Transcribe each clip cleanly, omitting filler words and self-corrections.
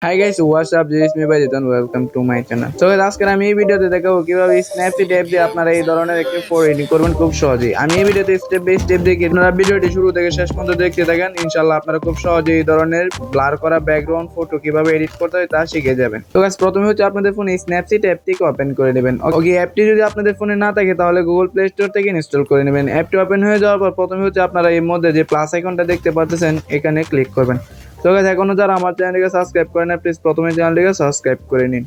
High guys, WhatsApp, this is me বাজিতন, welcome to my channel. তো আজকে আমি এই ভিডিওতে দেখাবো কিভাবে স্ন্যাপচিট অ্যাপ দিয়ে আপনারা এই ধরনের একটি ফটো এডিট করবেন খুব সহজেই। আমি এই ভিডিওতে স্টেপ বাই স্টেপ দেখি, আপনারা ভিডিওটি শুরু থেকে শেষ পর্যন্ত দেখতে থাকেন। ইনশাআল্লাহ আপনারা খুব সহজেই এই ধরনের ব্লার করা ব্যাকগ্রাউন্ড ফটো কিভাবে এডিট করতে হয় তা শিখে যাবেন। তো গাইস, প্রথমে হচ্ছে আপনাদের ফোনে স্ন্যাপচিট অ্যাপটিকে ওপেন করে নেবেন। ওকে, অ্যাপটি যদি আপনাদের ফোনে না থাকে তাহলে গুগল প্লে স্টোর থেকে ইনস্টল করে নেবেন। অ্যাপটি ওপেন হয়ে যাওয়ার পর প্রথমে হচ্ছে আপনারা এর মধ্যে যে প্লাস আইকনটা দেখতে পাচ্ছেন এখানে ক্লিক করবেন। তো গাইস, এখনো যারা আমার চ্যানেলটিকে সাবস্ক্রাইব করেন না, প্লিজ প্রথমে চ্যানেলটিকে সাবস্ক্রাইব করে নিন।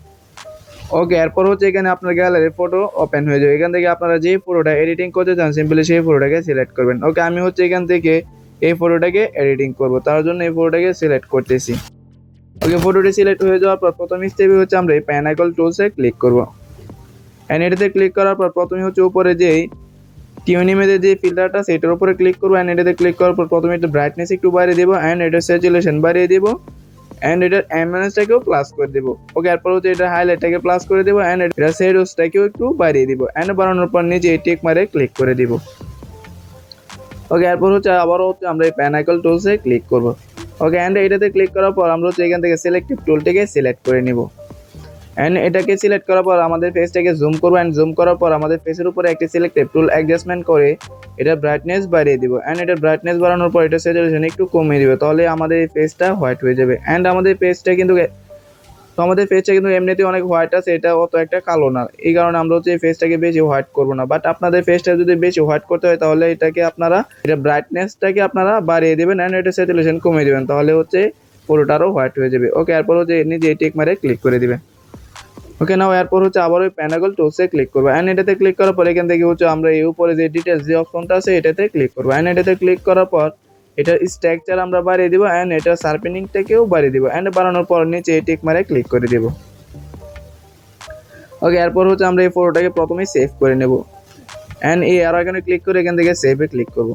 ওকে, এরপর হচ্ছে এখানে আপনার গ্যালারি ফটো ওপেন হয়ে যাবে। এখান থেকে আপনারা যে ফটোটা এডিটিং করতে চান সিম্পলি সেই ফটোটাকে সিলেক্ট করবেন। ওকে, আমি হচ্ছে এখান থেকে এই ফটোটাকে এডিটিং করব, তার জন্য এই ফটোটাকে সিলেক্ট করতেছি। ওকে, ফটোটি সিলেক্ট হয়ে যাওয়ার পর প্রথম স্টেপে হচ্ছে আমরা এই প্যানাকল টুলসে ক্লিক করব। এন্ড এটাতে ক্লিক করার পর প্রথমে হচ্ছে উপরে যে টিউন ইমেজের যে ফিল্টারটা সেটার উপরে ক্লিক করবো। এন্ড এটাতে ক্লিক করার পর প্রথমে একটু ব্রাইটনেস একটু বাড়িয়ে দেবো এন্ড এটার স্যাচুরেশন বাড়িয়ে দেবো এন্ড এটার অ্যাম্বিয়েন্সটাকেও প্লাস করে দেবো। ওকে, এরপর হচ্ছে এটা হাইলাইটটাকে প্লাস করে দেবো এন্ড এটা শেডোসটাকেও একটু বাড়িয়ে দিব এন্ড বাড়ানোর পর নিচে এই টিক মারে ক্লিক করে দিব। ওকে, এরপর হচ্ছে আবারও হচ্ছে আমরা এই প্যানাকল টুলসে ক্লিক করব। ওকে, এন্ড এটাতে ক্লিক করার পর আমরা হচ্ছে এখান থেকে সিলেক্টিভ টুলটাকে সিলেক্ট করে নিব এন্ড এটাকে সিলেক্ট করার পর আমাদের ফেসটাকে জুম করবো এন্ড জুম করার পর আমাদের ফেসের উপরে একটি সিলেক্টিভ টুল অ্যাডজাস্টমেন্ট করে এটা ব্রাইটনেস বাড়িয়ে দিব এন্ড এটা ব্রাইটনেস বাড়ানোর পর এটা স্যাচুরেশন একটু কমিয়ে দিব, তাহলে আমাদের এই ফেসটা হোয়াইট হয়ে যাবে। এন্ড আমাদের ফেসটা কিন্তু এমনিতে অনেক হোয়াইট আছে, এটা অত একটা কালো না, এই কারণে আমরা হচ্ছে এই ফেসটাকে বেশি হোয়াইট করবো না। বাট আপনাদের ফেসটা যদি বেশি হোয়াইট করতে হয় তাহলে এটাকে আপনারা এটা ব্রাইটনেসটাকে আপনারা বাড়িয়ে দেবেন এন্ড এটা স্যাচুরেশন কমিয়ে দিবেন, তাহলে হচ্ছে পুরোটারও হোয়াইট হয়ে যাবে। ওকে, এরপর হচ্ছে নিজে টিক মারে ক্লিক করে দিবেন। ওকে, নাও এরপর হচ্ছে আবার ওই প্যানাকল টুলসে ক্লিক করবো এন্ড এটাতে ক্লিক করার পর এখান থেকে হচ্ছে আমরা এই উপরে যে ডিটেলস যে অপশনটা আছে এটাতে ক্লিক করবো এন্ড এটাতে ক্লিক করার পর এটার স্ট্রাকচার আমরা বাড়িয়ে দিব এন্ড এটা শার্পেনিংটাকেও বাড়িয়ে দিব এন্ড বাড়ানোর পর নিচে টিক মারে ক্লিক করে দিব। ওকে, এরপর হচ্ছে আমরা এই ফটোটাকে প্রথমেই সেভ করে নেব এন্ড এই আর এখানে ক্লিক করে এখান থেকে সেভে ক্লিক করব।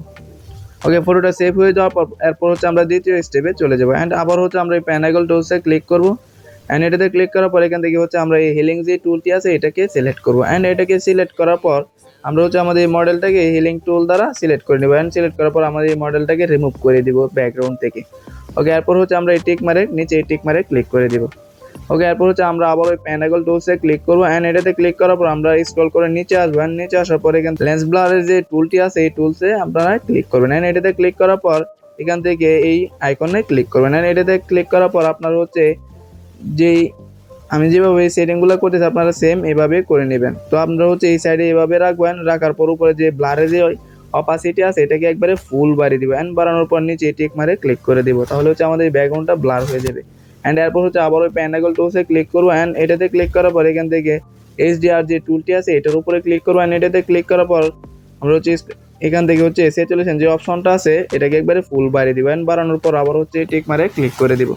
ওকে, ফটোটা সেভ হয়ে যাওয়ার পর এরপর হচ্ছে আমরা দ্বিতীয় স্টেপে চলে যাবো এন্ড আবার হচ্ছে আমরা এই প্যানাকল টুলসে ক্লিক করব এন্ড এটাতে ক্লিক করার পর এখান থেকে হচ্ছে আমরা এই হিলিং যে টুলটি আছে এটাকে সিলেক্ট করব এন্ড এটাকে সিলেক্ট করার পর আমরা হচ্ছে আমাদের এই মডেলটাকে হিলিং টুল দ্বারা সিলেক্ট করে নেব এন্ড সিলেক্ট করার পর আমাদের এই মডেলটাকে রিমুভ করে দিব ব্যাকগ্রাউন্ড থেকে। ওকে, এরপর হচ্ছে আমরা এই টিক মারে নিচে এই টিক মারে ক্লিক করে দিব। ওকে, এরপর হচ্ছে আমরা আবার ওই প্যানাকল টুলসে ক্লিক করবো এন্ড এটাতে ক্লিক করার পর আমরা স্ক্রল করে নিচে আসবো এন্ড নিচে আসার পর এখানে লেন্স ব্লারের যে টুলটি আছে এই টুলসে আপনারা ক্লিক করবেন এন্ড এটাতে ক্লিক করার পর এখান থেকে এই আইকনে ক্লিক করবেন এন্ড এটাতে ক্লিক করার পর আপনারা হচ্ছে যেই আমি যেভাবে এই সেটিংগুলো করতেছি আপনারা সেম এভাবে করে নেবেন। তো আপনারা হচ্ছে এই সাইডে এভাবে রাখবেন, রাখার পর উপরে যে ব্লারের যে অপাসিটি আছে এটাকে একবারে ফুল বাড়িয়ে দিব এন্ড বাড়ানোর পর নিচে টিক মারে ক্লিক করে দিব, তাহলে হচ্ছে আমাদের ব্যাকগ্রাউন্ডটা ব্লার হয়ে যাবে। এন্ড এরপর হচ্ছে আবার ওই প্যানাকল টুলসে ক্লিক করবো এন্ড এটাতে ক্লিক করার পর এখান থেকে এইচডিআর যে টুলটি আছে এটার উপরে ক্লিক করবো এন্ড এটাতে ক্লিক করার পর আমরা হচ্ছে এখান থেকে হচ্ছে স্যাচুরেশন যে অপশনটা আছে এটাকে একবারে ফুল বাড়িয়ে দিব এন্ড বাড়ানোর পর আবার হচ্ছে টিক মারে ক্লিক করে দিব।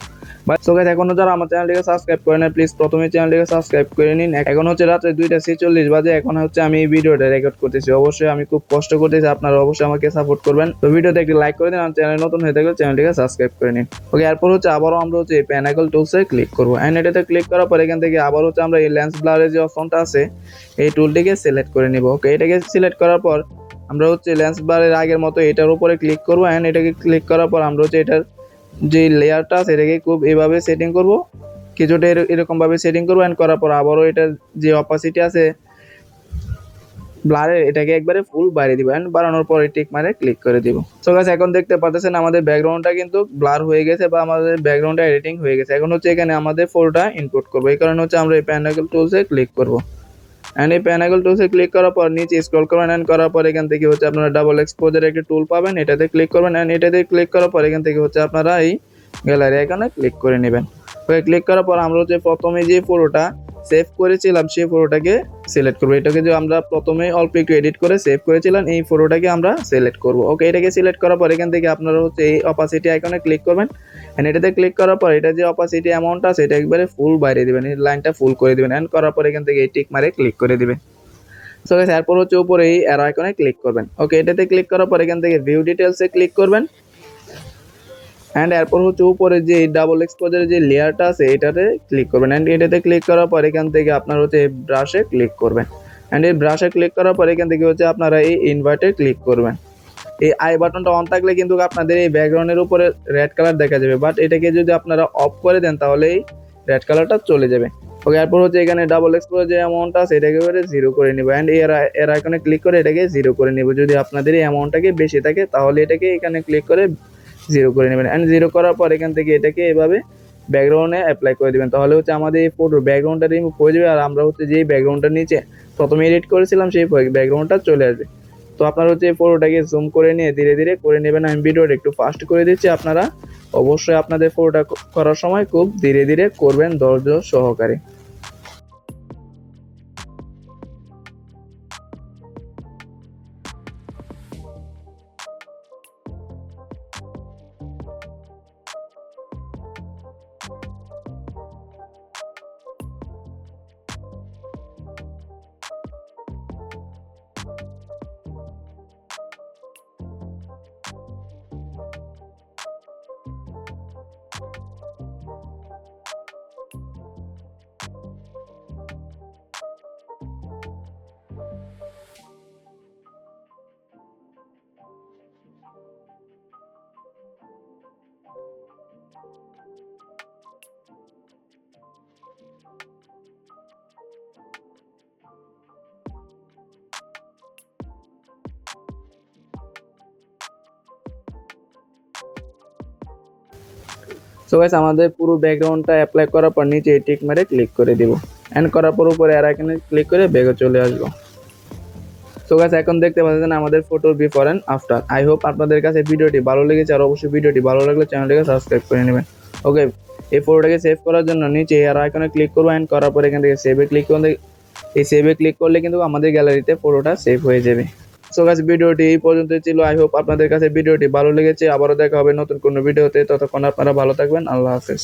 সো গাইস, এখনো যারা আমার চ্যানেলটিকে সাবস্ক্রাইব করে না প্লিজ প্রথমে চ্যানেলটিকে সাবস্ক্রাইব করে নিন। এখন হচ্ছে রাত্রে 2:46 বাজে, এখন হচ্ছে আমি এই ভিডিওটা রেকর্ড করতেছি। অবশ্যই আমি খুব কষ্ট করতেছি, আপনারা অবশ্যই আমাকে সাপোর্ট করবেন। তো ভিডিওতে একটি লাইক করে দিন আর চ্যানেল নতুন হয়ে থাকলে চ্যানেলটিকে সাবস্ক্রাইব করে নিন। ওকে, এরপর হচ্ছে আবারও আমরা হচ্ছে এই প্যানাকল টুলসে ক্লিক করবো এন্ড এটাতে ক্লিক করার পর এখান থেকে আবার হচ্ছে আমরা এই লেন্স ব্লারের যে অপশনটা আছে এই টুলটিকে সিলেক্ট করে নিব। ওকে, এটাকে সিলেক্ট করার পর আমরা হচ্ছে লেন্স ব্লারের আগের মতো এটার উপরে ক্লিক করবো এন্ড এটাকে ক্লিক করার পর আমরা হচ্ছে এটার যে লেয়ারটা আছে এটাকে খুব এভাবে সেটিং করব, কিছুটা এরকম ভাবে সেটিং করবো এন্ড করার পর আবারও এটার যে অপাসিটি আছে ব্লারের এটাকে একবারে ফুল বাড়িয়ে দিব এন্ড বাড়ানোর পরে টিক মারে ক্লিক করে দিব। সো গাইস, এখন দেখতে পাচ্ছেন আমাদের ব্যাকগ্রাউন্ডটা কিন্তু ব্লার হয়ে গেছে বা আমাদের ব্যাকগ্রাউন্ডটা এডিটিং হয়ে গেছে। এখন হচ্ছে এখানে আমাদের ফটোটা ইনপুট করব, এই কারণে হচ্ছে আমরা এই প্যানাকল টুলসে ক্লিক করব এন্ড এই প্যানাকল টুলসে ক্লিক করার পর নিচে স্ক্রল করবেন এন্ড করার পর এখান থেকে হচ্ছে আপনারা ডাবল এক্সপোজার একটা টুল পাবেন, এটাতে ক্লিক করবেন এন্ড এটাতে ক্লিক করার পর এখান থেকে হচ্ছে আপনারা এই গ্যালারি আইকনে ক্লিক করে নেবেন। ওকে, ক্লিক করার পর আমরা হচ্ছে প্রথমে যে ফটোটা সেভ করেছিলাম সেই ফটোটাকে সিলেক্ট করবো। এটাকে যে আমরা প্রথমে অল্প একটু এডিট করে সেভ করেছিলাম এই ফটোটাকে আমরা সিলেক্ট করব। ওকে, এটাকে সিলেক্ট করার পর এখান থেকে আপনারা হচ্ছে এই অপাসিটি আইকনে ক্লিক করবেন এন্ড এটাতে ক্লিক করার পর এটা যে অপাসিটি অ্যামাউন্ট আছে এটা একবারে ফুল বাড়িয়ে দিবেন, এই লাইনটা ফুল করে দিবেন এন্ড করার পর এখান থেকে এই টিক মারে ক্লিক করে দিবেন। সো গাইস, এরপর হচ্ছে উপরে এই অ্যারো আইকনে ক্লিক করবেন। ওকে, এটাতে ক্লিক করার পর এখান থেকে ভিউ ডিটেইলসে ক্লিক করবেন এন্ড এরপর হচ্ছে উপরে যে ডাবল এক্সপোজারের যে লেয়ারটা আছে এটাতে ক্লিক করবেন এন্ড এটাতে ক্লিক করার পর এখান থেকে আপনার হচ্ছে ব্রাশে ক্লিক করবেন এন্ড এই ব্রাশে ক্লিক করার পর এখান থেকে হচ্ছে আপনারা এই ইনভার্টে ক্লিক করবেন। এই আই বাটনটা অন থাকলে কিন্তু আপনাদের এই ব্যাকগ্রাউন্ডের উপরে রেড কালার দেখা যাবে, বাট এটাকে যদি আপনারা অফ করে দেন তাহলে রেড কালারটা চলে যাবে। ওকে, এরপর হচ্ছে এখানে ডাবল এক্সপ্লোর যে অ্যামাউন্টটা আছে এটাকে করে 0 করে নিব অ্যান্ড এর আইকনে ক্লিক করে এটাকে 0 করে নিব। যদি আপনাদের এই অ্যামাউন্টটাকে বেশি থাকে তাহলে এটাকে এখানে ক্লিক করে 0 করে নেবেন অ্যান্ড 0 করার পর এখান থেকে এটাকে এভাবে ব্যাকগ্রাউন্ডে অ্যাপ্লাই করে দিবেন। তাহলে হচ্ছে আমাদের এই ফটোর ব্যাকগ্রাউন্ডটা রিমুভ হয়ে যাবে আর আমরা হচ্ছে যেই ব্যাকগ্রাউন্ডটার নিচে প্রথমে এডিট করেছিলাম সেই ব্যাকগ্রাউন্ডটা চলে আসবে। তো আপনারা হচ্ছে এই ফটোটাকে জুম করে নিয়ে ধীরে ধীরে করে নেবেন। আমি ভিডিওটা একটু ফাস্ট করে দিচ্ছি, আপনারা অবশ্যই আপনাদের ফটোটা করার সময় খুব ধীরে ধীরে করবেন, ধৈর্য সহকারে। সো গাইস, আমাদের পুরো ব্যাকগ্রাউন্ডটা অ্যাপ্লাই করার পর নিচে টিক মেরে ক্লিক করে দিব এন্ড করার পর উপরে আর এখানে ক্লিক করে ব্যাগে চলে আসবো। সো গাইস, এখন দেখতে পাচ্ছেন আমাদের ফটোর before and after. I hope আপনাদের কাছে ভিডিওটি ভালো লেগেছে, আর অবশ্যই ভিডিওটি ভালো লাগলে চ্যানেলটিকে সাবস্ক্রাইব করে নেবেন। ওকে, এই ফটোটাকে সেভ করার জন্য নিচে এর আইকনে ক্লিক করবো এন্ড করার পর এখান থেকে সেভে ক্লিক করলে, এই সেভে ক্লিক করলে কিন্তু আমাদের গ্যালারিতে ফটোটা সেভ হয়ে যাবে। সো গাইস, ভিডিওটি এই পর্যন্তই ছিল। আই হোপ আপনাদের কাছে ভিডিওটি ভালো লেগেছে। আবারও দেখা হবে নতুন কোনো ভিডিওতে, ততক্ষণ আপনারা ভালো থাকবেন। আল্লাহ হাফেজ।